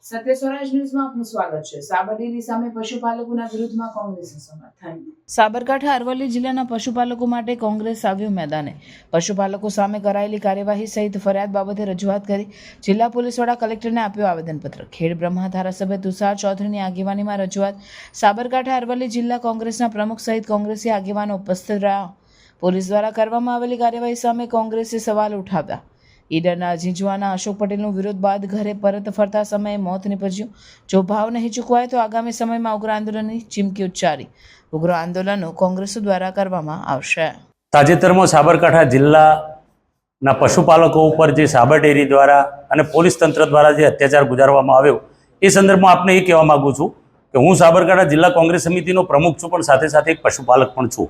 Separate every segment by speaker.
Speaker 1: સત્ય સ્વરાજ ન્યૂઝમાં આપનું સ્વાગત છે। સાબરડેરી સામે પશુપાલકોના વિરોધમાં કોંગ્રેસનું સમર્થન। સાબરકાંઠા અરવલ્લી જિલ્લાના પશુપાલકો માટે કોંગ્રેસ આવ્યું મેદાને। પશુપાલકો સામે કરાયેલી કાર્યવાહી સહિત ફરિયાદ બાબતે રજૂઆત કરી જિલ્લા પોલીસ વડા કલેક્ટરને આપ્યો આવેદનપત્ર। ખેડ બ્રહ્મા ધારાસભ્ય તુષાર ચૌધરીની આગેવાનીમાં રજૂઆત। સાબરકાંઠા અરવલ્લી જિલ્લા કોંગ્રેસના પ્રમુખ સહિત કોંગ્રેસી આગેવાનો ઉપસ્થિત રહ્યા। પોલીસ દ્વારા કરવામાં આવેલી કાર્યવાહી સામે કોંગ્રેસે સવાલ ઉઠાવ્યા। ઈડરના ઝીંઝવાના અશોક પટેલનો વિરોધ બાદ ઘરે પરત ફરતા સમયે મોત નીપજ્યું। જો ભાવ નહીં ચૂકવાય તો આગામી સમયમાં ઉગ્ર આંદોલનની ચીમકી ઉચ્ચારી। ઉગ્ર આંદોલનો કોંગ્રેસ દ્વારા કરવામાં આવશે।
Speaker 2: તાજેતરમાં સાબરકાંઠા જિલ્લાના પશુપાલકો ઉપર જે સાબર ડેરી દ્વારા અને પોલીસ તંત્ર દ્વારા જે અત્યાચાર ગુજારવામાં આવ્યો એ સંદર્ભમાં આપને એ કહેવા માગું છું કે હું સાબરકાંઠા જિલ્લા કોંગ્રેસ સમિતિનો પ્રમુખ છું, પણ સાથે સાથે એક પશુપાલક પણ છું।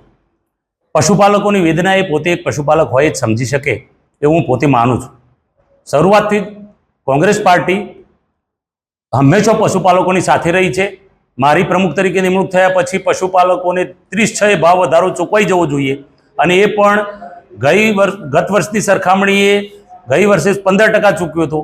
Speaker 2: પશુપાલકોની વેદના એ પોતે એક પશુપાલક હોય જ સમજી શકે એવું હું પોતે માનું છું। શરૂઆતથી જ કોંગ્રેસ પાર્ટી હંમેશા પશુપાલકોની સાથે રહી છે। મારી પ્રમુખ તરીકે નિમણૂક થયા પછી પશુપાલકોને 36 ભાવ વધારો ચૂકવાઈ જવો જોઈએ, અને એ પણ ગત વર્ષની સરખામણીએ ગઈ વર્ષે 15% ચૂક્યો હતો।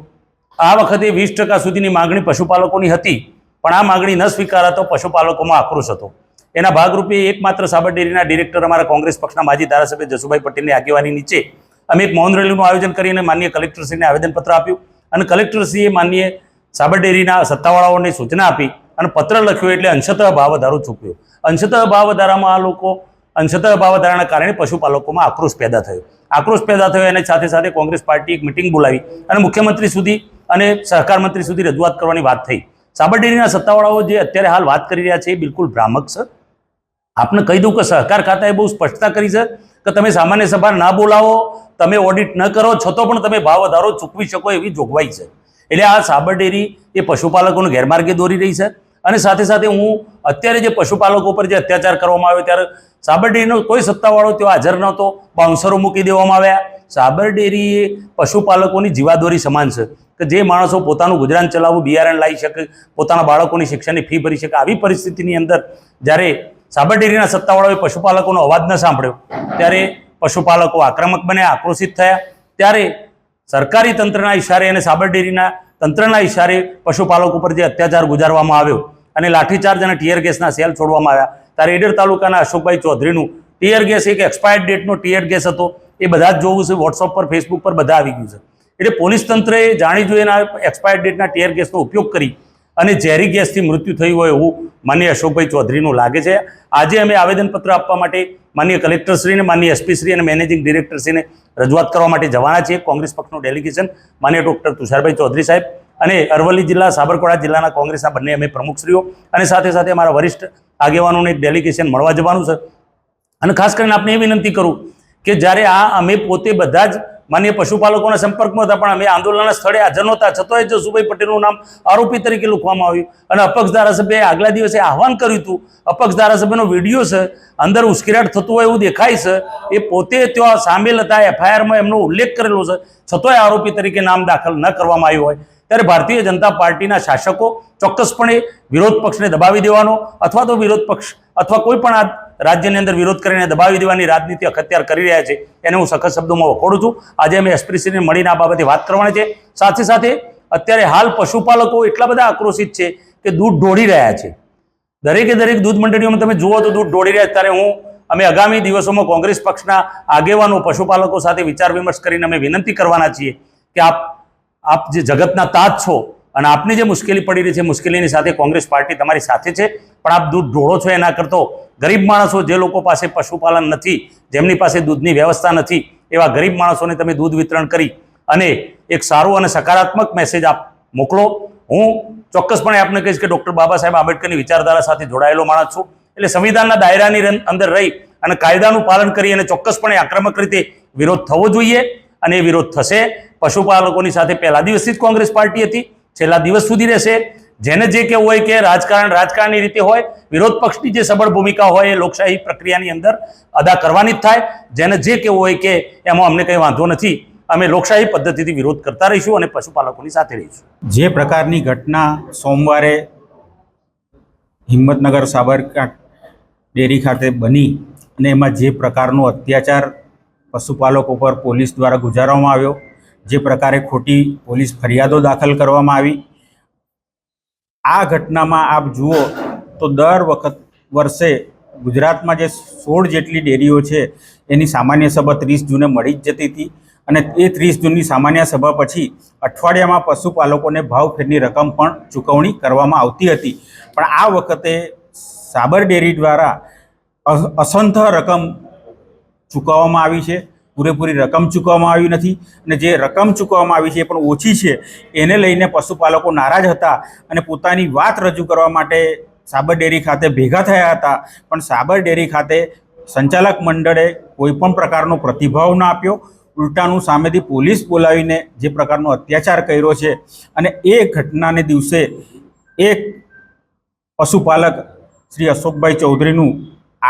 Speaker 2: આ વખતે 20% સુધીની માગણી પશુપાલકોની હતી, પણ આ માગણી ન સ્વીકારાતો પશુપાલકોમાં આક્રોશ હતો। એના ભાગરૂપે એકમાત્ર સાબર ડેરીના ડિરેક્ટર અમારા કોંગ્રેસ પક્ષના માજી ધારાસભ્ય જસુભાઈ પટેલની આગેવાની નીચે અમે એક મૌન રેલીનું આયોજન કરીને માનનીય કલેક્ટરશ્રીને આવેદનપત્ર આપ્યું, અને કલેક્ટરશ્રીએ માનનીય સાબર ડેરીના સત્તાવાળાઓને સૂચના આપી અને પત્ર લખ્યો, એટલે અંશતઃ ભાવ વધારો ચૂક્યો। અંશતઃ ભાવ વધારામાં આ લોકો અંશતઃ ભાવ વધારાના કારણે પશુપાલકોમાં આક્રોશ પેદા થયો। આક્રોશ પેદા થયો અને સાથે સાથે કોંગ્રેસ પાર્ટી એક મિટિંગ બોલાવી અને મુખ્યમંત્રી સુધી અને સહકાર મંત્રી સુધી રજૂઆત કરવાની વાત થઈ। સાબર ડેરીના સત્તાવાળાઓ જે અત્યારે હાલ વાત કરી રહ્યા છે એ બિલકુલ ભ્રામક છે। આપને કહી દઉં કે સહકાર ખાતાએ બહુ સ્પષ્ટતા કરી છે કે તમે સામાન્ય સભા ના બોલાવો, તમે ઓડિટ ન કરો, છતાં પણ તમે ભાવ વધારો ચૂકવી શકો એવી જોગવાઈ છે। એટલે આ સાબર ડેરી એ પશુપાલકોને ગેરમાર્ગે દોરી રહી છે। અને સાથે સાથે હું અત્યારે જે પશુપાલકો પર જે અત્યાચાર કરવામાં આવ્યો ત્યારે સાબર ડેરીનો કોઈ સત્તાવાળો ત્યાં હાજર નહોતો, બાઉન્સરો મૂકી દેવામાં આવ્યા। સાબર ડેરી એ પશુપાલકોની જીવાદોરી સમાન છે કે જે માણસો પોતાનું ગુજરાન ચલાવવું, બિયારણ લાવી શકે, પોતાના બાળકોની શિક્ષણની ફી ભરી શકે, આવી પરિસ્થિતિની અંદર જ્યારે સાબર ડેરીના સત્તાવાળાઓએ પશુપાલકોનો અવાજ ન સાંભળ્યો ત્યારે પશુપાલકો આક્રમક બન્યા, આક્રોશિત થયા। ત્યારે સરકારી તંત્રના ઇશારે અને સાબર ડેરીના તંત્રના ઇશારે પશુપાલકો પર જે અત્યાચાર ગુજારવામાં આવ્યો અને લાઠીચાર્જ અને ટીયર ગેસના સેલ છોડવામાં આવ્યા, ત્યારે ઈડર તાલુકાના અશોકભાઈ ચૌધરીનું ટીયર ગેસ એક એક્સપાયર્ડ ડેટનો ટીયર ગેસ હતો, એ બધા જ જોવું છે, વોટ્સઅપ પર, ફેસબુક પર બધા આવી ગયું છે। એટલે પોલીસ તંત્રએ જાણી જોઈને એક્સપાયર્ડ ડેટના ટીયર ગેસનો ઉપયોગ કરી અને ઝેરી ગેસથી મૃત્યુ થયું હોય એવું માનનીય અશોકભાઈ ચૌધરીનું લાગે છે। આજે અમે આવેદનપત્ર આપવા માટે માનનીય કલેક્ટરશ્રીને, માનનીય એસપીશ્રી અને મેનેજિંગ ડિરેક્ટરશ્રીને રજૂઆત કરવા માટે જવાના છીએ। કોંગ્રેસ પક્ષનું ડેલિગેશન માનનીય ડૉક્ટર તુષારભાઈ ચૌધરી સાહેબ અને અરવલ્લી જિલ્લા, સાબરકાંઠા જિલ્લાના કોંગ્રેસના બંને અમે પ્રમુખશ્રીઓ અને સાથે સાથે અમારા વરિષ્ઠ આગેવાનોને એક ડેલિગેશન મળવા જવાનું છે। અને ખાસ કરીને આપણે એ વિનંતી કરું કે જ્યારે અમે પોતે બધા જ માનનીય પશુપાલકોના સંપર્કમાં હતા, પણ અમે આંદોલનના સ્થળે હાજર નહોતા, છતાંય જસુભાઈ પટેલનું નામ આરોપી તરીકે લખવામાં આવ્યું અને અપક્ષ ધારાસભ્યએ આગલા દિવસે આહવાન કર્યું હતું। અપક્ષ ધારાસભ્યનો વિડીયો છે, અંદર ઉશ્કેરાટ થતું હોય એવું દેખાય છે, એ પોતે ત્યાં સામેલ હતા, એફઆઈઆરમાં એમનો ઉલ્લેખ કરેલો છે, છતાંય આરોપી તરીકે નામ દાખલ ન કરવામાં આવ્યું હોય ત્યારે ભારતીય જનતા પાર્ટીના શાસકો ચોક્કસપણે વિરોધ પક્ષને દબાવી દેવાનો અથવા તો વિરોધ પક્ષ અથવા કોઈ પણ આ રાજ્યની અંદર વિરોધ કરીને દબાવી દેવાની રાજનીતિ અખત્યાર કરી રહ્યા છે, એને હું સખત શબ્દોમાં વખોડું છું। આજે અમે એસપીશ્રીને મળીને આ બાબતે વાત કરવાની છે। સાથે સાથે અત્યારે હાલ પશુપાલકો એટલા બધા આક્રોશિત છે કે દૂધ ઢોળી રહ્યા છે। દરેકે દરેક દૂધ મંડળીઓમાં તમે જુઓ તો દૂધ ઢોળી રહ્યા। ત્યારે અમે આગામી દિવસોમાં કોંગ્રેસ પક્ષના આગેવાનો પશુપાલકો સાથે વિચાર વિમર્શ કરીને અમે વિનંતી કરવાના છીએ કે આપ જે જગતના તાજ છો અને આપની જે મુશ્કેલી પડી રહી છે, મુશ્કેલીની સાથે કોંગ્રેસ પાર્ટી તમારી સાથે છે, પણ આપ દૂધ ઢોળો છો એના કરતો ગરીબ માણસો, જે લોકો પાસે પશુપાલન નથી, જેમની પાસે દૂધની વ્યવસ્થા નથી, એવા ગરીબ માણસોને તમે દૂધ વિતરણ કરી અને એક સારું અને સકારાત્મક મેસેજ આપ મોકલો। હું ચોક્કસપણે આપને કહીશ કે ડૉક્ટર બાબા સાહેબ આંબેડકરની વિચારધારા સાથે જોડાયેલો માણસ છું, એટલે સંવિધાનના દાયરાની અંદર રહી અને કાયદાનું પાલન કરી અને ચોક્કસપણે આક્રમક રીતે વિરોધ થવો જોઈએ અને એ વિરોધ થશે। પશુપાલકોની સાથે પહેલા દિવસથી જ કોંગ્રેસ પાર્ટી હતી, છેલ્લા દિવસ સુધી રહેશે। જેને જે કહેવું હોય કે રાજકારણની રીતે હોય, વિરોધ પક્ષની જે સબળ ભૂમિકા હોય એ લોકશાહી પ્રક્રિયાની અંદર અદા કરવાની જ થાય। જેને જે કહેવું હોય કે એમાં અમને કંઈ વાંધો નથી, અમે લોકશાહી પદ્ધતિથી વિરોધ કરતા રહીશું અને પશુપાલકોની સાથે રહીશું।
Speaker 3: જે પ્રકારની ઘટના સોમવારે હિંમતનગર સાબરકાંઠા ડેરી ખાતે બની અને એમાં જે પ્રકારનો અત્યાચાર પશુપાલકો પર પોલીસ દ્વારા ગુજારવામાં આવ્યો, જે પ્રકારે ખોટી પોલીસ ફરિયાદો દાખલ કરવામાં આવી, આ ઘટનામાં આપ જુઓ તો દર વખત વર્ષે ગુજરાતમાં જે 16 જેટલી ડેરીઓ છે એની સામાન્ય સભા 30 જૂને મળી જ જતી હતી અને એ 30 જૂનની સામાન્ય સભા પછી અઠવાડિયામાં પશુપાલકોને ભાવફેરની રકમ પણ ચૂકવણી કરવામાં આવતી હતી. પણ આ વખતે સાબર ડેરી દ્વારા અસંખ્ય રકમ ચૂકવવામાં આવી છે, પૂરેપૂરી રકમ ચૂકવવામાં આવી નથી અને જે રકમ ચૂકવવામાં આવી છે એ પણ ઓછી છે. એને લઈને પશુપાલકો નારાજ હતા અને પોતાની વાત રજૂ કરવા માટે સાબર ડેરી ખાતે ભેગા થયા હતા. પણ સાબર ડેરી ખાતે સંચાલક મંડળે કોઈ પણ પ્રકારનો પ્રતિભાવ ન આપ્યો. ઉલટાનું સામેથી પોલીસ બોલાવીને જે પ્રકારનો અત્યાચાર કર્યો છે અને એ ઘટનાને દિવસે એક પશુપાલક શ્રી અશોકભાઈ ચૌધરીનું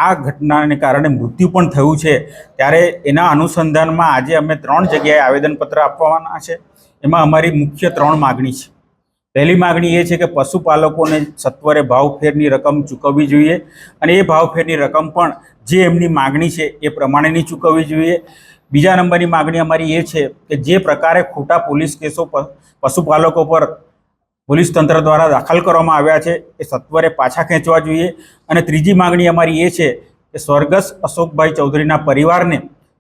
Speaker 3: આ ઘટનાને કારણે મૃત્યુ પણ થયું છે. ત્યારે એના અનુસંધાનમાં આજે અમે 3 જગ્યાએ આવેદનપત્ર આપવાના છે. એમાં અમારી મુખ્ય 3 માગણી છે. પહેલી માગણી એ છે કે પશુપાલકોને સત્વરે ભાવફેરની રકમ ચૂકવવી જોઈએ અને એ ભાવફેરની રકમ પણ જે એમની માગણી છે એ પ્રમાણેની ચૂકવવી જોઈએ. બીજા નંબરની માગણી અમારી એ છે કે જે પ્રકારે ખોટા પોલીસ કેસો પશુપાલકો પર પોલીસ તંત્ર દ્વારા દાખલ કરવામાં આવ્યા છે એ સત્વરે પાછા ખેંચવા જોઈએ. અને ત્રીજી માગણી અમારી એ છે કે સ્વર્ગસ્થ અશોકભાઈ ચૌધરીના પરિવારને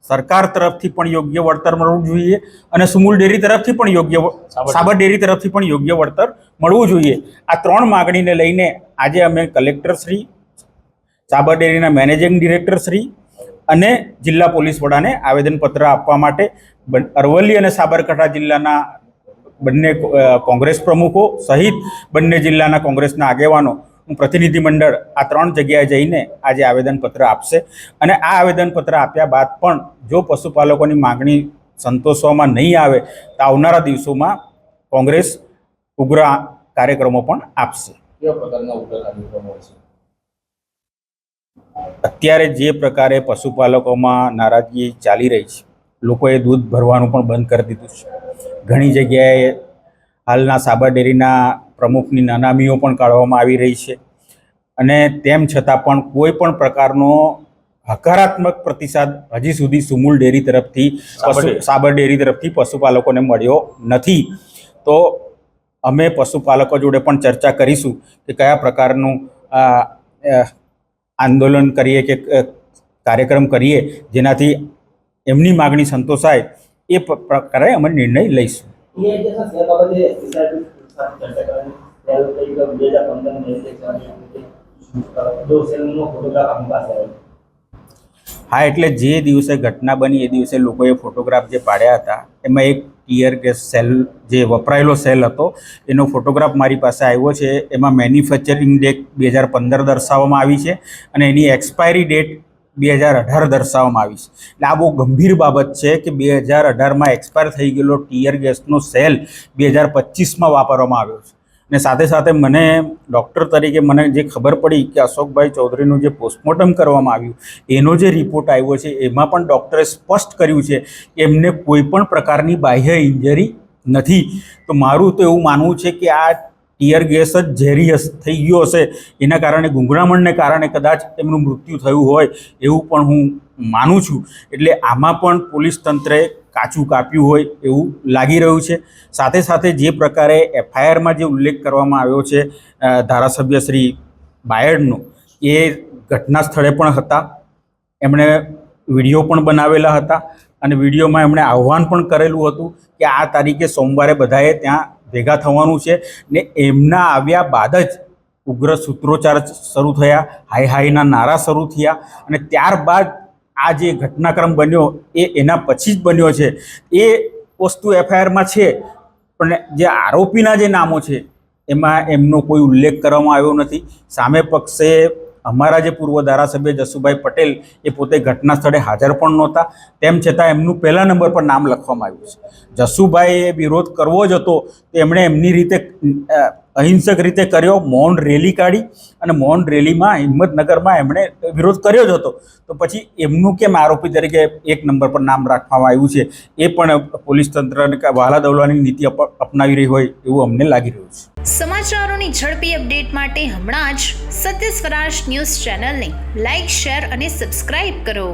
Speaker 3: સરકાર તરફથી પણ યોગ્ય વળતર મળવું જોઈએ અને સુમૂલ ડેરી તરફથી પણ સાબર ડેરી તરફથી પણ યોગ્ય વળતર મળવું જોઈએ. આ 3 માગણીને લઈને આજે અમે કલેક્ટર શ્રી, સાબર ડેરીના મેનેજિંગ ડિરેક્ટર શ્રી અને જિલ્લા પોલીસ વડાને આવેદનપત્ર આપવા માટે અરવલ્લી અને સાબરકાંઠા જિલ્લાના બંને કોંગ્રેસ પ્રમુખો સહિત બંને જિલ્લાના કોંગ્રેસના આગેવાનોનું પ્રતિનિધિ મંડળ આ 3 જગ્યાએ જઈને આજે આવેદનપત્ર આપશે. અને આ આવેદનપત્ર આપ્યા બાદ પણ જો પશુપાલકોની માગણી સંતોષવામાં નહીં આવે તો આવનારા દિવસોમાં કોંગ્રેસ ઉગ્ર કાર્યક્રમો પણ આપશે. અત્યારે જે પ્રકારે પશુપાલકોમાં નારાજગી ચાલી રહી છે, લોકોએ દૂધ ભરવાનું પણ બંધ કરી દીધું છે. ઘણી જગ્યાએ હાલના સાબર ડેરીના પ્રમુખની નાનામીઓ પણ કાઢવામાં આવી રહી છે અને તેમ છતાં પણ કોઈ પણ પ્રકારનો હકારાત્મક પ્રતિસાદ હજી સુધી સુમૂલ ડેરી તરફથી સાબર ડેરી તરફથી પશુપાલકોને મળ્યો નથી. તો અમે પશુપાલકો જોડે પણ ચર્ચા કરીશું કે કયા પ્રકારનું આંદોલન કરીએ કે કાર્યક્રમ કરીએ જેનાથી એમની માગણી સંતોષાય. એ પ્રકારે અમે નિર્ણય લઈશું. હા, એટલે જે દિવસે ઘટના બની એ દિવસે લોકોએ ફોટોગ્રાફ જે પાડ્યા હતા એમાં એક ટીયર ગેસ સેલ જે વપરાયેલો સેલ હતો એનો ફોટોગ્રાફ મારી પાસે આવ્યો છે. એમાં મેન્યુફેક્ચરિંગ ડેટ 2015 દર્શાવવામાં આવી છે અને એની એક્સપાયરી ડેટ 2018 દર્શાવવામાં આવી છે. એટલે આ બહુ ગંભીર બાબત છે કે 2018માં એક્સપાયર થઈ ગયેલો ટીયર ગેસનો સેલ 2025માં વાપરવામાં આવ્યો છે. અને સાથે સાથે મને ડૉક્ટર તરીકે મને જે ખબર પડી કે અશોકભાઈ ચૌધરીનું જે પોસ્ટમોર્ટમ કરવામાં આવ્યું એનો જે રિપોર્ટ આવ્યો છે એમાં પણ ડૉક્ટરે સ્પષ્ટ કર્યું છે કે એમને કોઈ પણ પ્રકારની બાહ્ય ઇન્જરી નથી. તો મારું તો એવું માનવું છે કે આ ટીયર ગેસ જ ઝેરી થઈ ગયો હશે, એના કારણે ગુંગળામણને કારણે કદાચ એમનું મૃત્યુ થયું હોય એવું પણ હું માનું છું. એટલે આમાં પણ પોલીસ તંત્રએ કાચું કાપ્યું હોય એવું લાગી રહ્યું છે. સાથે સાથે જે પ્રકારે એફઆઈઆરમાં જે ઉલ્લેખ કરવામાં આવ્યો છે ધારાસભ્ય શ્રી બાયડનો, એ ઘટના સ્થળે પણ હતા. એમણે વિડીયો પણ બનાવેલા હતા અને વિડીયોમાં એમણે આહ્વાન પણ કરેલું હતું કે આ તારીખે સોમવારે બધાએ ત્યાં ભેગા થવાનું છે. ને એમના આવ્યા બાદ જ ઉગ્ર સૂત્રોચ્ચાર શરૂ થયા, હાય હાયના નારા શરૂ થયા અને ત્યારબાદ આ જે ઘટનાક્રમ બન્યો એ એના પછી જ બન્યો છે. એ વસ્તુ એફઆઈઆરમાં છે પણ જે આરોપીના જે નામો છે એમાં એમનો કોઈ ઉલ્લેખ કરવામાં આવ્યો નથી. સામે પક્ષે અમારા જે પૂર્વ ધારાસભ્ય જસુભાઈ પટેલ એ પોતે ઘટના સ્થળે હાજર પણ નહોતા, તેમ છતાં એમનું પહેલા નંબર પર નામ લખવામાં આવ્યું છે. જસુભાઈએ વિરોધ કરવો જ હતો તો એમણે એમની રીતે અહિંસક રીતે કર્યો, મૌન રેલી કાઢી અને મૌન રેલીમાં હિંમતનગરમાં એમણે વિરોધ કર્યો જ હતો. તો પછી એમનું કેમ આરોપી તરીકે 1 નંબર પર નામ રાખવામાં આવ્યું છે? એ પણ પોલીસ તંત્રને વહાલા દવલાની નીતિ અપનાવી રહી હોય એવું અમને લાગી રહ્યું છે.
Speaker 4: સમાચારોની ઝડપી અપડેટ માટે હમણાં જ સત્ય સ્વરાજ ન્યૂઝ ચેનલને લાઇક, શેર અને સબસ્ક્રાઇબ કરો.